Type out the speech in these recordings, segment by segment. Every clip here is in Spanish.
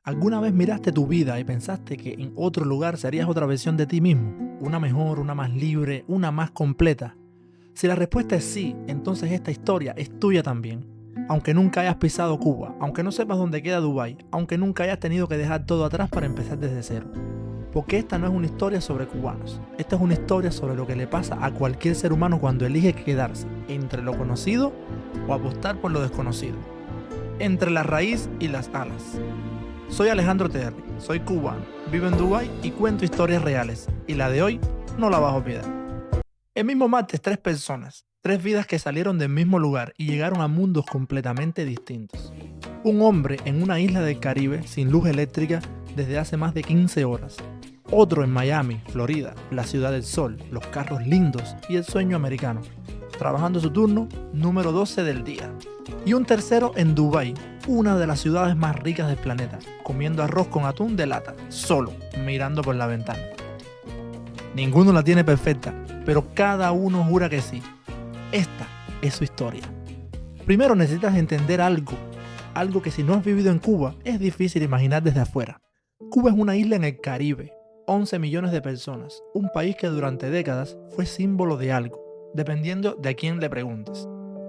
¿Alguna vez miraste tu vida y pensaste que en otro lugar serías otra versión de ti mismo? Una mejor, una más libre, una más completa. Si la respuesta es sí, entonces esta historia es tuya también. Aunque nunca hayas pisado Cuba, aunque no sepas dónde queda Dubái, aunque nunca hayas tenido que dejar todo atrás para empezar desde cero. Porque esta no es una historia sobre cubanos, esta es una historia sobre lo que le pasa a cualquier ser humano cuando elige quedarse entre lo conocido o apostar por lo desconocido, entre la raíz y las alas. Soy Alejandro Terry, soy cubano, vivo en Dubái y cuento historias reales, y la de hoy no la vas a olvidar. El mismo martes, 3 personas, 3 vidas que salieron del mismo lugar y llegaron a mundos completamente distintos. Un hombre en una isla del Caribe sin luz eléctrica desde hace más de 15 horas. Otro en Miami, Florida, la ciudad del sol, los carros lindos y el sueño americano, trabajando su turno número 12 del día. Y un tercero en Dubái, una de las ciudades más ricas del planeta, comiendo arroz con atún de lata, solo, mirando por la ventana. Ninguno la tiene perfecta, pero cada uno jura que sí. Esta es su historia. Primero necesitas entender algo que si no has vivido en Cuba es difícil imaginar desde afuera. Cuba es una isla en el Caribe, 11 millones de personas, un país que durante décadas fue símbolo de algo, dependiendo de a quién le preguntes.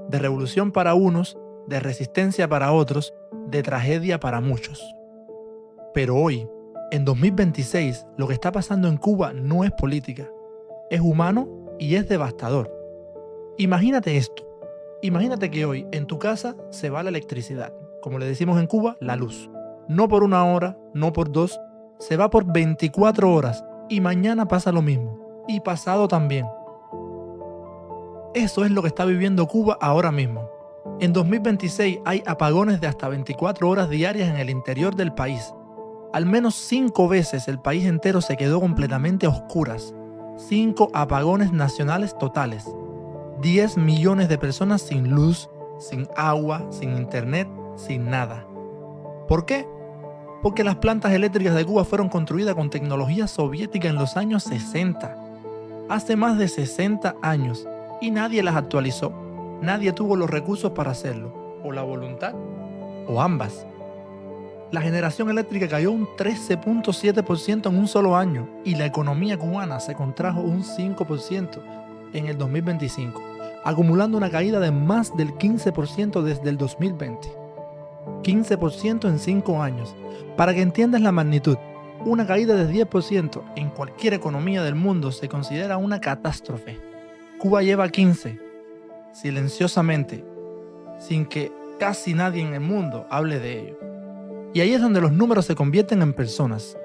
De revolución para unos, de resistencia para otros, de tragedia para muchos. Pero hoy, en 2026, lo que está pasando en Cuba no es política, es humano y es devastador. Imagínate esto, imagínate que hoy en tu casa se va la electricidad, como le decimos en Cuba, la luz. No por 1 hora, no por 2, se va por 24 horas y mañana pasa lo mismo, y pasado también. Eso es lo que está viviendo Cuba ahora mismo. En 2026 hay apagones de hasta 24 horas diarias en el interior del país. Al menos 5 veces el país entero se quedó completamente a oscuras. 5 apagones nacionales totales. 10 millones de personas sin luz, sin agua, sin internet, sin nada. ¿Por qué? Porque las plantas eléctricas de Cuba fueron construidas con tecnología soviética en los años 60. Hace más de 60 años. Y nadie las actualizó. Nadie tuvo los recursos para hacerlo. O la voluntad, o ambas. La generación eléctrica cayó un 13.7% en un solo año y la economía cubana se contrajo un 5% en el 2025, acumulando una caída de más del 15% desde el 2020. 15% en 5 años. Para que entiendas la magnitud, una caída de 10% en cualquier economía del mundo se considera una catástrofe. Cuba lleva 15, silenciosamente, sin que casi nadie en el mundo hable de ello. Y ahí es donde los números se convierten en personas.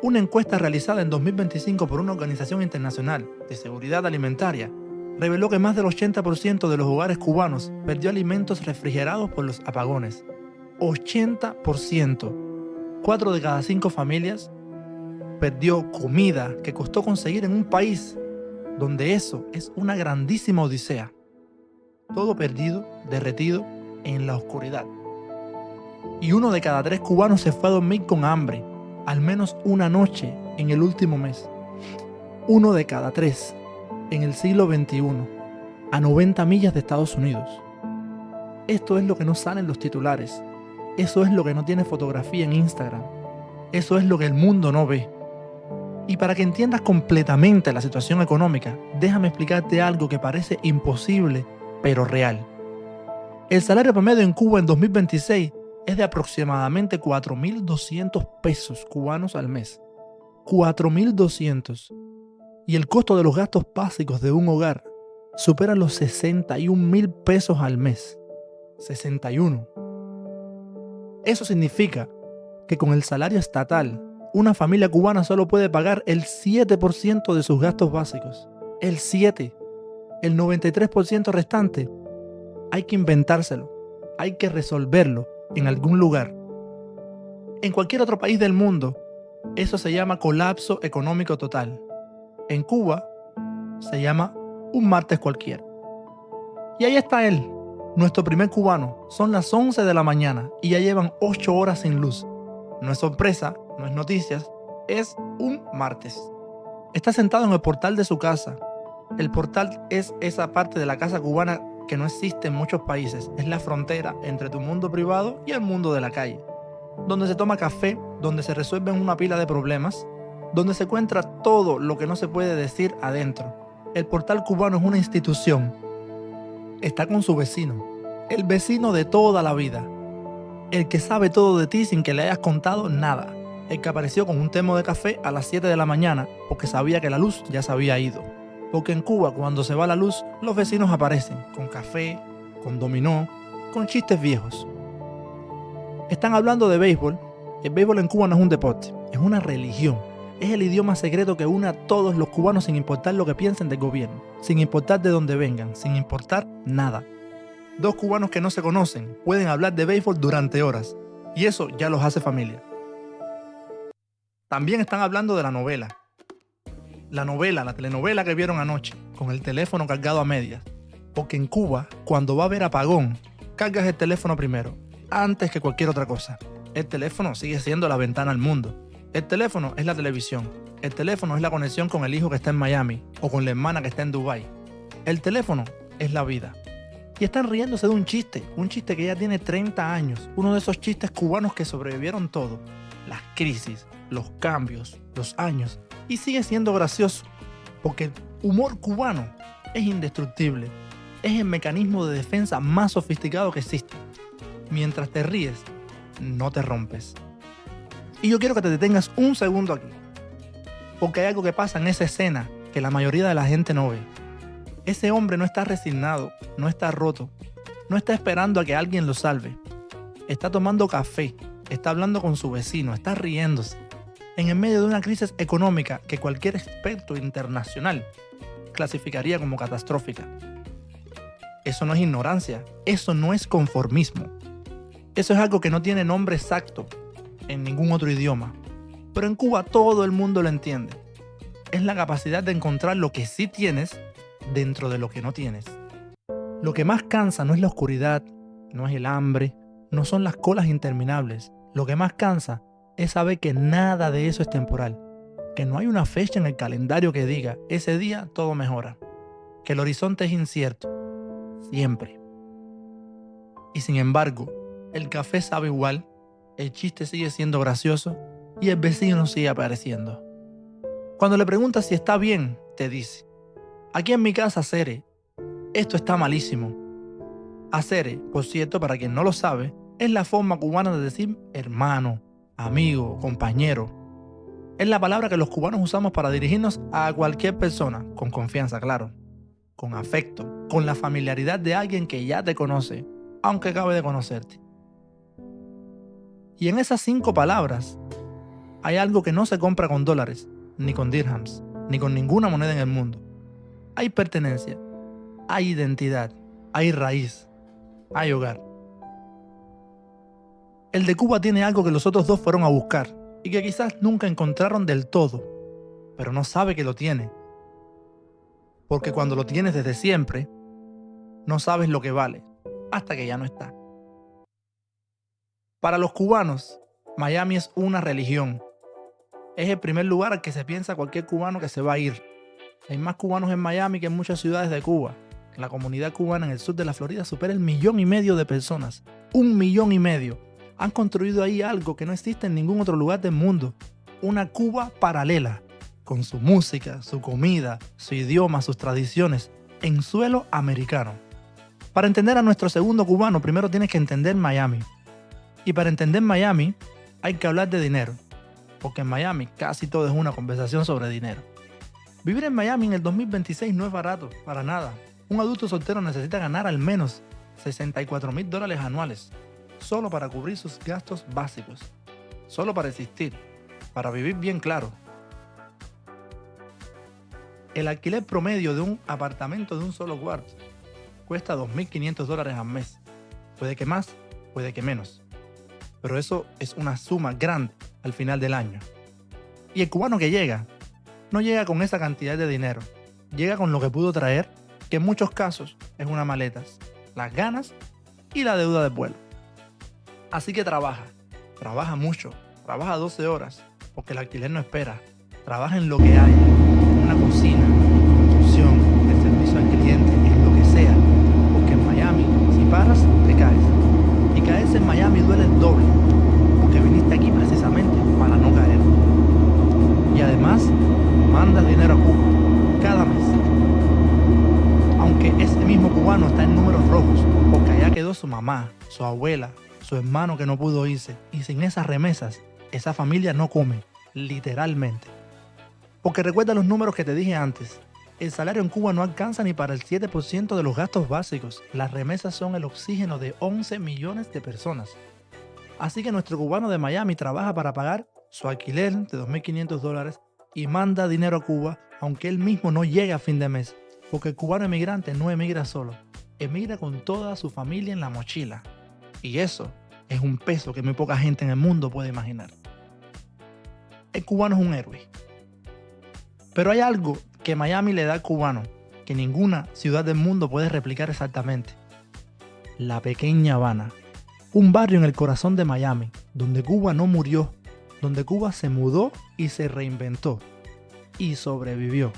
Una encuesta realizada en 2025 por una organización internacional de seguridad alimentaria reveló que más del 80% de los hogares cubanos perdió alimentos refrigerados por los apagones. 80%. 4 de cada 5 familias perdió comida que costó conseguir en un país donde eso es una grandísima odisea. Todo perdido, derretido en la oscuridad. Y 1 de cada 3 cubanos se fue a dormir con hambre, al menos una noche en el último mes. 1 de cada 3 en el siglo XXI, a 90 millas de Estados Unidos. Esto es lo que no sale en los titulares. Eso es lo que no tiene fotografía en Instagram. Eso es lo que el mundo no ve. Y para que entiendas completamente la situación económica, déjame explicarte algo que parece imposible, pero real. El salario promedio en Cuba en 2026 es de aproximadamente 4.200 pesos cubanos al mes. 4.200. Y el costo de los gastos básicos de un hogar supera los 61.000 pesos al mes. 61. Eso significa que con el salario estatal, una familia cubana solo puede pagar el 7% de sus gastos básicos. El 7%. El 93% restante hay que inventárselo. Hay que resolverlo en algún lugar. En cualquier otro país del mundo, eso se llama colapso económico total. En Cuba, se llama un martes cualquiera. Y ahí está él, nuestro primer cubano. Son las 11 de la mañana y ya llevan 8 horas sin luz. No es sorpresa, no es noticias, es un martes. Está sentado en el portal de su casa. El portal es esa parte de la casa cubana que no existe en muchos países. Es la frontera entre tu mundo privado y el mundo de la calle. donde se toma café, donde se resuelven una pila de problemas, donde se encuentra todo lo que no se puede decir adentro. El Portal Cubano es una institución. Está con su vecino, el vecino de toda la vida, el que sabe todo de ti sin que le hayas contado nada, el que apareció con un termo de café a las 7 de la mañana porque sabía que la luz ya se había ido. Porque en Cuba, cuando se va la luz, los vecinos aparecen con café, con dominó, con chistes viejos. Están hablando de béisbol. El béisbol en Cuba no es un deporte, es una religión. Es el idioma secreto que une a todos los cubanos sin importar lo que piensen del gobierno, sin importar de dónde vengan, sin importar nada. Dos cubanos que no se conocen pueden hablar de béisbol durante horas, y eso ya los hace familia. También están hablando de la novela. La telenovela que vieron anoche, con el teléfono cargado a medias. Porque en Cuba, cuando va a haber apagón, cargas el teléfono primero, antes que cualquier otra cosa. El teléfono sigue siendo la ventana al mundo. El teléfono es la televisión. El teléfono es la conexión con el hijo que está en Miami o con la hermana que está en Dubái. El teléfono es la vida. Y están riéndose de un chiste que ya tiene 30 años. Uno de esos chistes cubanos que sobrevivieron todo. Las crisis, los cambios, los años. Y sigue siendo gracioso, porque el humor cubano es indestructible. Es el mecanismo de defensa más sofisticado que existe. Mientras te ríes, no te rompes. Y yo quiero que te detengas un segundo aquí, porque hay algo que pasa en esa escena que la mayoría de la gente no ve. Ese hombre no está resignado, no está roto, no está esperando a que alguien lo salve. Está tomando café, está hablando con su vecino, está riéndose, en el medio de una crisis económica que cualquier experto internacional clasificaría como catastrófica. Eso no es ignorancia, eso no es conformismo. Eso es algo que no tiene nombre exacto en ningún otro idioma, pero en Cuba todo el mundo lo entiende. Es la capacidad de encontrar lo que sí tienes dentro de lo que no tienes. Lo que más cansa no es la oscuridad, no es el hambre, no son las colas interminables. Lo que más cansa es saber que nada de eso es temporal, que no hay una fecha en el calendario que diga, ese día todo mejora, que el horizonte es incierto, siempre. Y sin embargo, el café sabe igual, el chiste sigue siendo gracioso y el vecino sigue apareciendo. Cuando le preguntas si está bien, te dice, aquí en mi casa, Cere, esto está malísimo. Acere, por cierto, para quien no lo sabe, es la forma cubana de decir hermano, amigo, compañero. Es la palabra que los cubanos usamos para dirigirnos a cualquier persona, con confianza, claro, con afecto, con la familiaridad de alguien que ya te conoce, aunque acabe de conocerte. Y en esas 5 palabras hay algo que no se compra con dólares, ni con dirhams, ni con ninguna moneda en el mundo. Hay pertenencia, hay identidad, hay raíz, hay hogar. El de Cuba tiene algo que los otros dos fueron a buscar y que quizás nunca encontraron del todo, pero no sabe que lo tiene. Porque cuando lo tienes desde siempre, no sabes lo que vale, hasta que ya no está. Para los cubanos, Miami es una religión. Es el primer lugar al que se piensa cualquier cubano que se va a ir. Hay más cubanos en Miami que en muchas ciudades de Cuba. La comunidad cubana en el sur de la Florida supera el 1,5 millones de personas. 1,5 millones. Han construido ahí algo que no existe en ningún otro lugar del mundo. Una Cuba paralela, con su música, su comida, su idioma, sus tradiciones, en suelo americano. Para entender a nuestro segundo cubano, primero tienes que entender Miami. Y para entender Miami, hay que hablar de dinero. Porque en Miami casi todo es una conversación sobre dinero. Vivir en Miami en el 2026 no es barato, para nada. Un adulto soltero necesita ganar al menos $64,000 anuales, solo para cubrir sus gastos básicos, solo para existir, para vivir bien claro. El alquiler promedio de un apartamento de un solo cuarto cuesta $2,500 al mes. Puede que más, puede que menos. Pero eso es una suma grande al final del año. Y el cubano que llega, no llega con esa cantidad de dinero. Llega con lo que pudo traer, que en muchos casos es una maleta, las ganas y la deuda del vuelo. Así que trabaja mucho, trabaja 12 horas, porque el alquiler no espera. Trabaja en lo que hay, en una cocina, en construcción, de servicio al cliente, en lo que sea. Porque en Miami, si paras, te caes. Y caerse en Miami duele el doble, porque viniste cubano está en números rojos, porque allá quedó su mamá, su abuela, su hermano que no pudo irse, y sin esas remesas, esa familia no come, literalmente. Porque recuerda los números que te dije antes, el salario en Cuba no alcanza ni para el 7% de los gastos básicos, las remesas son el oxígeno de 11 millones de personas. Así que nuestro cubano de Miami trabaja para pagar su alquiler de $2.500 y manda dinero a Cuba, aunque él mismo no llegue a fin de mes, porque el cubano emigrante no emigra solo, emigra con toda su familia en la mochila. Y eso es un peso que muy poca gente en el mundo puede imaginar. El cubano es un héroe. Pero hay algo que Miami le da al cubano, que ninguna ciudad del mundo puede replicar exactamente. La pequeña Habana, un barrio en el corazón de Miami, donde Cuba no murió, donde Cuba se mudó y se reinventó, y sobrevivió.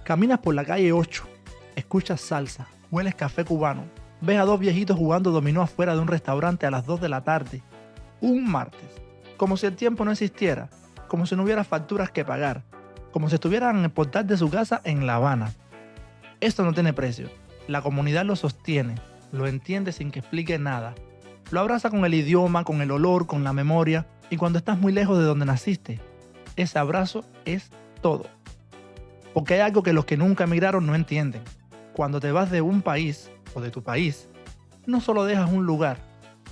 Caminas por la calle 8, escuchas salsa, hueles café cubano, ves a dos viejitos jugando dominó afuera de un restaurante a las 2 de la tarde, un martes, como si el tiempo no existiera, como si no hubiera facturas que pagar, como si estuvieran en el portal de su casa en La Habana. Esto no tiene precio, la comunidad lo sostiene, lo entiende sin que explique nada, lo abraza con el idioma, con el olor, con la memoria, y cuando estás muy lejos de donde naciste, ese abrazo es todo. Porque hay algo que los que nunca emigraron no entienden. Cuando te vas de un país o de tu país, no solo dejas un lugar,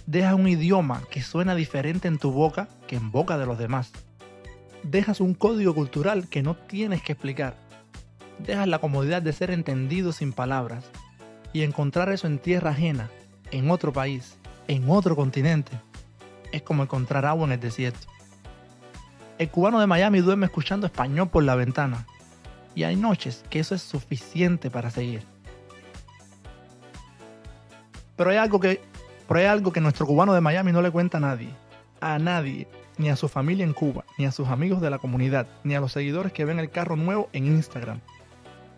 dejas un idioma que suena diferente en tu boca que en boca de los demás. Dejas un código cultural que no tienes que explicar. Dejas la comodidad de ser entendido sin palabras. Y encontrar eso en tierra ajena, en otro país, en otro continente, es como encontrar agua en el desierto. El cubano de Miami duerme escuchando español por la ventana. Y hay noches que eso es suficiente para seguir. Pero hay algo que nuestro cubano de Miami no le cuenta a nadie, ni a su familia en Cuba, ni a sus amigos de la comunidad, ni a los seguidores que ven el carro nuevo en Instagram.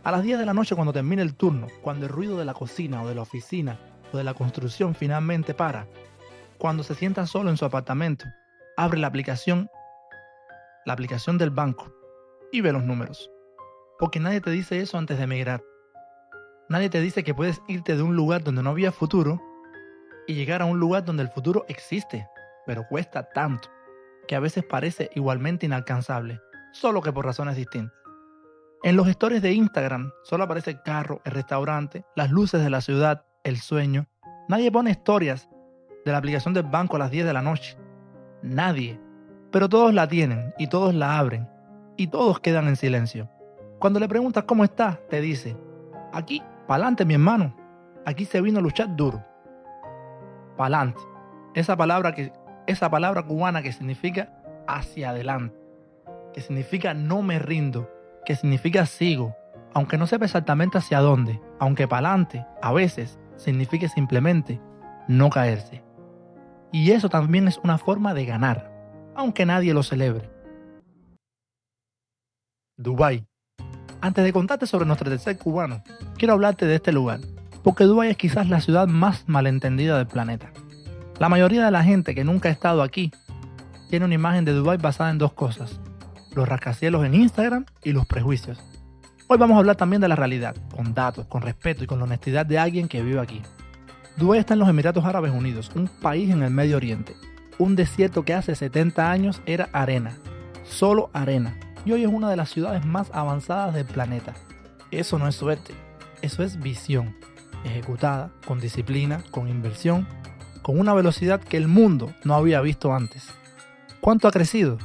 A las 10 de la noche cuando termina el turno, cuando el ruido de la cocina o de la oficina o de la construcción finalmente para, cuando se sienta solo en su apartamento, abre la aplicación del banco y ve los números. Porque nadie te dice eso antes de emigrar. Nadie te dice que puedes irte de un lugar donde no había futuro y llegar a un lugar donde el futuro existe, pero cuesta tanto, que a veces parece igualmente inalcanzable, solo que por razones distintas. En los stories de Instagram solo aparece el carro, el restaurante, las luces de la ciudad, el sueño. Nadie pone historias de la aplicación del banco a las 10 de la noche. Nadie. Pero todos la tienen y todos la abren y todos quedan en silencio. Cuando le preguntas cómo estás, te dice, aquí, pa'lante mi hermano, aquí se vino a luchar duro. Pa'lante. Esa palabra cubana que significa hacia adelante, que significa no me rindo, que significa sigo, aunque no sepa exactamente hacia dónde, aunque pa'lante a veces signifique simplemente no caerse. Y eso también es una forma de ganar, aunque nadie lo celebre. Dubái. Antes de contarte sobre nuestro tercer cubano, quiero hablarte de este lugar, porque Dubái es quizás la ciudad más malentendida del planeta. La mayoría de la gente que nunca ha estado aquí tiene una imagen de Dubái basada en dos cosas: los rascacielos en Instagram y los prejuicios. Hoy vamos a hablar también de la realidad, con datos, con respeto y con la honestidad de alguien que vive aquí. Dubái está en los Emiratos Árabes Unidos, un país en el Medio Oriente, un desierto que hace 70 años era arena, solo arena, y hoy es una de las ciudades más avanzadas del planeta. Eso no es suerte, eso es visión, ejecutada con disciplina, con inversión, con una velocidad que el mundo no había visto antes. ¿Cuánto ha crecido?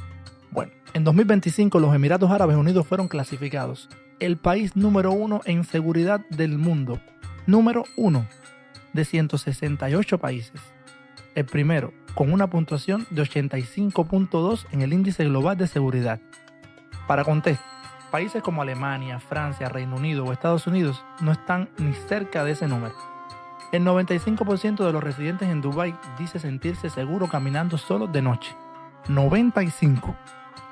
Bueno, en 2025 los Emiratos Árabes Unidos fueron clasificados el país número 1 en seguridad del mundo, número 1 de 168 países. El primero, con una puntuación de 85.2 en el índice global de seguridad. Para contexto, países como Alemania, Francia, Reino Unido o Estados Unidos no están ni cerca de ese número. El 95% de los residentes en Dubái dice sentirse seguro caminando solo de noche. 95.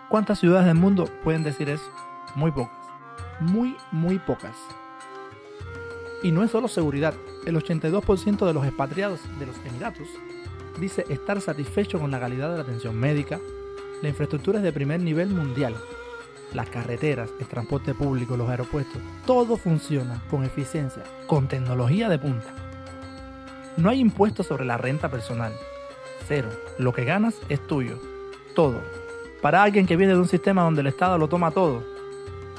¿Cuántas ciudades del mundo pueden decir eso? Muy pocas. Muy pocas. Y no es solo seguridad. El 82% de los expatriados de los Emiratos dice estar satisfecho con la calidad de la atención médica. La infraestructura es de primer nivel mundial. Las carreteras, el transporte público, los aeropuertos, todo funciona con eficiencia, con tecnología de punta. No hay impuestos sobre la renta personal. Cero. Lo que ganas es tuyo. Todo. Para alguien que viene de un sistema donde el Estado lo toma todo,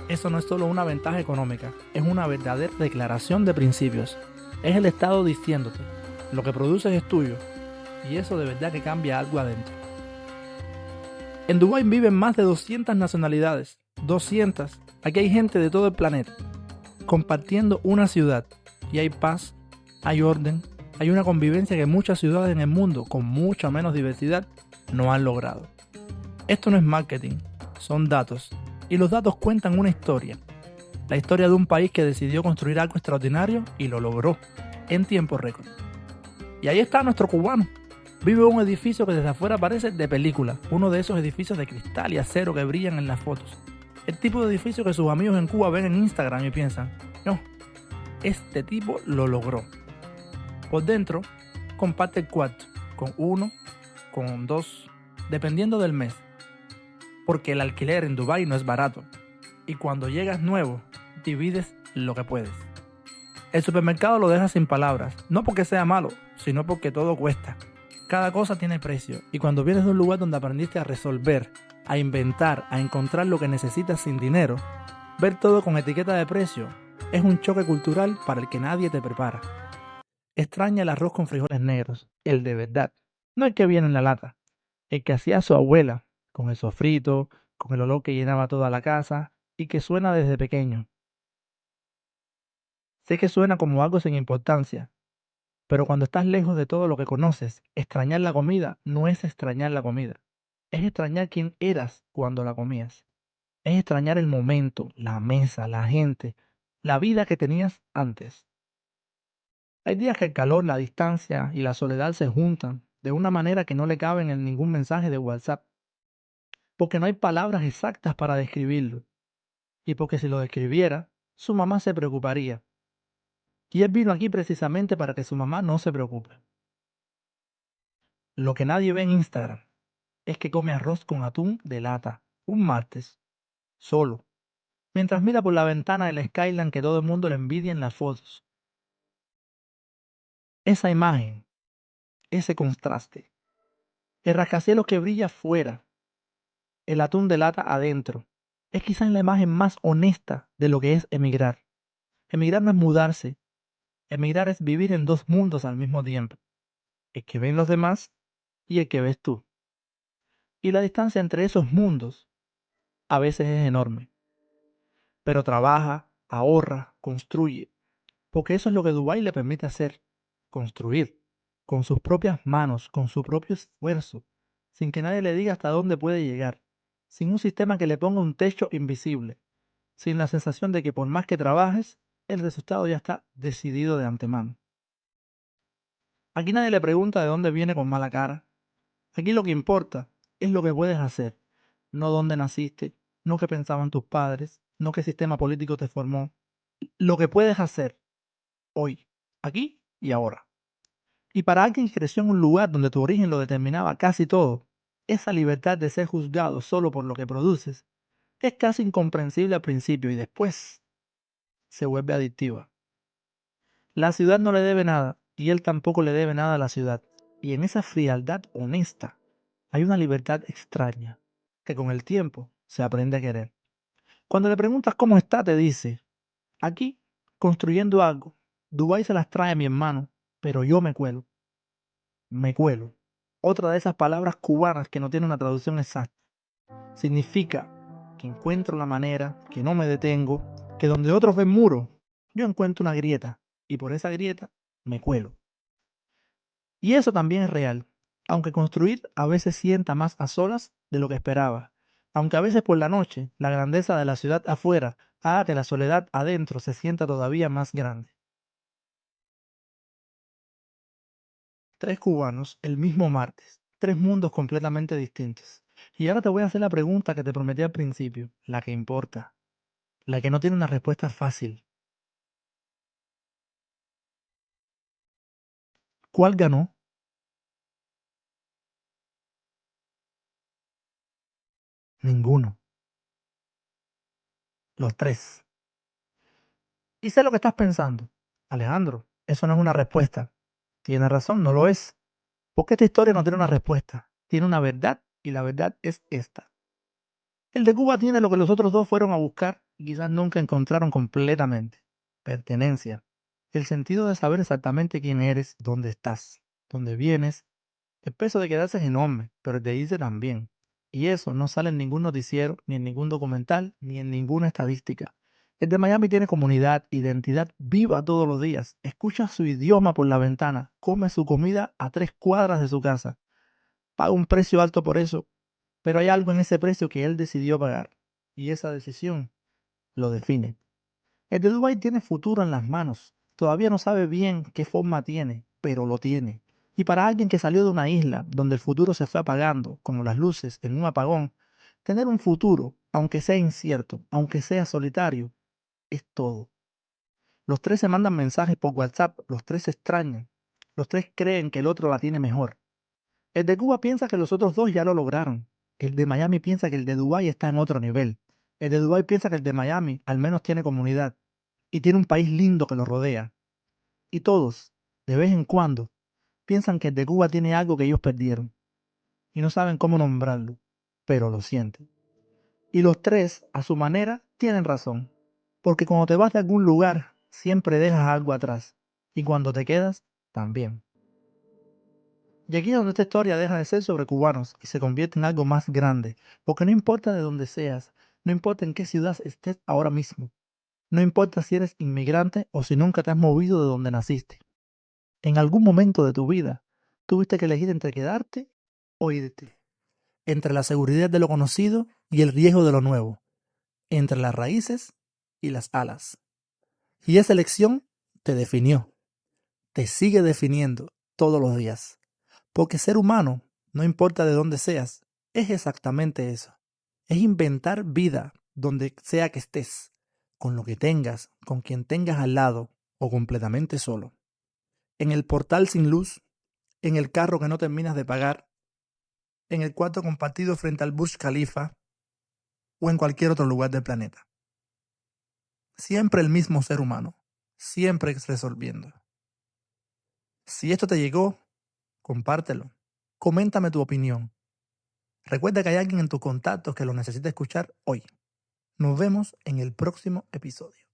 eso no es solo una ventaja económica, es una verdadera declaración de principios. Es el Estado diciéndote, lo que produces es tuyo, y eso de verdad que cambia algo adentro. En Dubái viven más de 200 nacionalidades. 200. Aquí hay gente de todo el planeta, compartiendo una ciudad. Y hay paz, hay orden, hay una convivencia que muchas ciudades en el mundo, con mucha menos diversidad, no han logrado. Esto no es marketing, son datos. Y los datos cuentan una historia. La historia de un país que decidió construir algo extraordinario y lo logró en tiempo récord. Y ahí está nuestro cubano. Vive en un edificio que desde afuera parece de película. Uno de esos edificios de cristal y acero que brillan en las fotos. El tipo de edificio que sus amigos en Cuba ven en Instagram y piensan, no, este tipo lo logró. Por dentro, comparte el cuarto con uno, con dos, dependiendo del mes. Porque el alquiler en Dubái no es barato. Y cuando llegas nuevo, divides lo que puedes. El supermercado lo deja sin palabras, no porque sea malo, sino porque todo cuesta. Cada cosa tiene precio y cuando vienes de un lugar donde aprendiste a resolver, a inventar, a encontrar lo que necesitas sin dinero, ver todo con etiqueta de precio es un choque cultural para el que nadie te prepara. Extraña el arroz con frijoles negros, el de verdad, no el que viene en la lata, el que hacía su abuela, con el sofrito, con el olor que llenaba toda la casa y que suena desde pequeño. Sé que suena como algo sin importancia, pero cuando estás lejos de todo lo que conoces, extrañar la comida no es extrañar la comida. Es extrañar quién eras cuando la comías. Es extrañar el momento, la mesa, la gente, la vida que tenías antes. Hay días que el calor, la distancia y la soledad se juntan de una manera que no le caben en ningún mensaje de WhatsApp, porque no hay palabras exactas para describirlo, y porque si lo describiera, su mamá se preocuparía. Y él vino aquí precisamente para que su mamá no se preocupe. Lo que nadie ve en Instagram es que come arroz con atún de lata, un martes, solo, mientras mira por la ventana el skyline que todo el mundo le envidia en las fotos. Esa imagen, ese contraste, el rascacielos que brilla fuera, el atún de lata adentro, es quizás la imagen más honesta de lo que es emigrar. Emigrar no es mudarse, emigrar es vivir en dos mundos al mismo tiempo, el que ven los demás y el que ves tú. Y la distancia entre esos mundos a veces es enorme, pero trabaja, ahorra, construye, porque eso es lo que Dubái le permite hacer, construir, con sus propias manos, con su propio esfuerzo, sin que nadie le diga hasta dónde puede llegar, sin un sistema que le ponga un techo invisible, sin la sensación de que por más que trabajes, el resultado ya está decidido de antemano. Aquí nadie le pregunta de dónde viene con mala cara. Aquí lo que importa es lo que puedes hacer, no dónde naciste, no qué pensaban tus padres, no qué sistema político te formó. Lo que puedes hacer hoy, aquí y ahora. Y para alguien que creció en un lugar donde tu origen lo determinaba casi todo, esa libertad de ser juzgado solo por lo que produces es casi incomprensible al principio y después se vuelve adictiva. La ciudad no le debe nada y él tampoco le debe nada a la ciudad. Y en esa frialdad honesta hay una libertad extraña que con el tiempo se aprende a querer. Cuando le preguntas cómo está, te dice, aquí, construyendo algo, Dubái se las trae mi hermano, pero yo me cuelo. Me cuelo. Otra de esas palabras cubanas que no tiene una traducción exacta. Significa que encuentro la manera, que no me detengo, que donde otros ven muros, yo encuentro una grieta y por esa grieta me cuelo. Y eso también es real, aunque construir a veces sienta más a solas de lo que esperaba, aunque a veces por la noche la grandeza de la ciudad afuera haga que la soledad adentro se sienta todavía más grande. Tres cubanos el mismo martes, tres mundos completamente distintos. Y ahora te voy a hacer la pregunta que te prometí al principio, la que importa, la que no tiene una respuesta fácil. ¿Cuál ganó? Ninguno. Los tres. Y sé lo que estás pensando. Alejandro, eso no es una respuesta. Tienes razón, no lo es. Porque esta historia no tiene una respuesta. Tiene una verdad y la verdad es esta. El de Cuba tiene lo que los otros dos fueron a buscar y quizás nunca encontraron completamente. Pertenencia. El sentido de saber exactamente quién eres, dónde estás, dónde vienes. El peso de quedarse es enorme, pero el de irse también. Y eso no sale en ningún noticiero, ni en ningún documental, ni en ninguna estadística. El de Miami tiene comunidad, identidad viva todos los días. Escucha su idioma por la ventana, come su comida a 3 cuadras de su casa. Paga un precio alto por eso, pero hay algo en ese precio que él decidió pagar. Y esa decisión lo define. El de Dubái tiene futuro en las manos. Todavía no sabe bien qué forma tiene, pero lo tiene. Y para alguien que salió de una isla donde el futuro se fue apagando, como las luces en un apagón, tener un futuro, aunque sea incierto, aunque sea solitario, es todo. Los tres se mandan mensajes por WhatsApp, los tres se extrañan, los tres creen que el otro la tiene mejor. El de Cuba piensa que los otros dos ya lo lograron. El de Miami piensa que el de Dubái está en otro nivel. El de Dubái piensa que el de Miami al menos tiene comunidad y tiene un país lindo que lo rodea. Y todos, de vez en cuando, piensan que el de Cuba tiene algo que ellos perdieron y no saben cómo nombrarlo, pero lo sienten. Y los tres, a su manera, tienen razón, porque cuando te vas de algún lugar, siempre dejas algo atrás, y cuando te quedas, también. Y aquí es donde esta historia deja de ser sobre cubanos y se convierte en algo más grande, porque no importa de dónde seas, no importa en qué ciudad estés ahora mismo, no importa si eres inmigrante o si nunca te has movido de donde naciste. En algún momento de tu vida, tuviste que elegir entre quedarte o irte, entre la seguridad de lo conocido y el riesgo de lo nuevo, entre las raíces y las alas. Y esa elección te definió, te sigue definiendo todos los días. Porque ser humano, no importa de dónde seas, es exactamente eso. Es inventar vida donde sea que estés, con lo que tengas, con quien tengas al lado o completamente solo. En el portal sin luz, en el carro que no terminas de pagar, en el cuarto compartido frente al Burj Khalifa o en cualquier otro lugar del planeta. Siempre el mismo ser humano, siempre resolviendo. Si esto te llegó, compártelo. Coméntame tu opinión. Recuerda que hay alguien en tus contactos que lo necesita escuchar hoy. Nos vemos en el próximo episodio.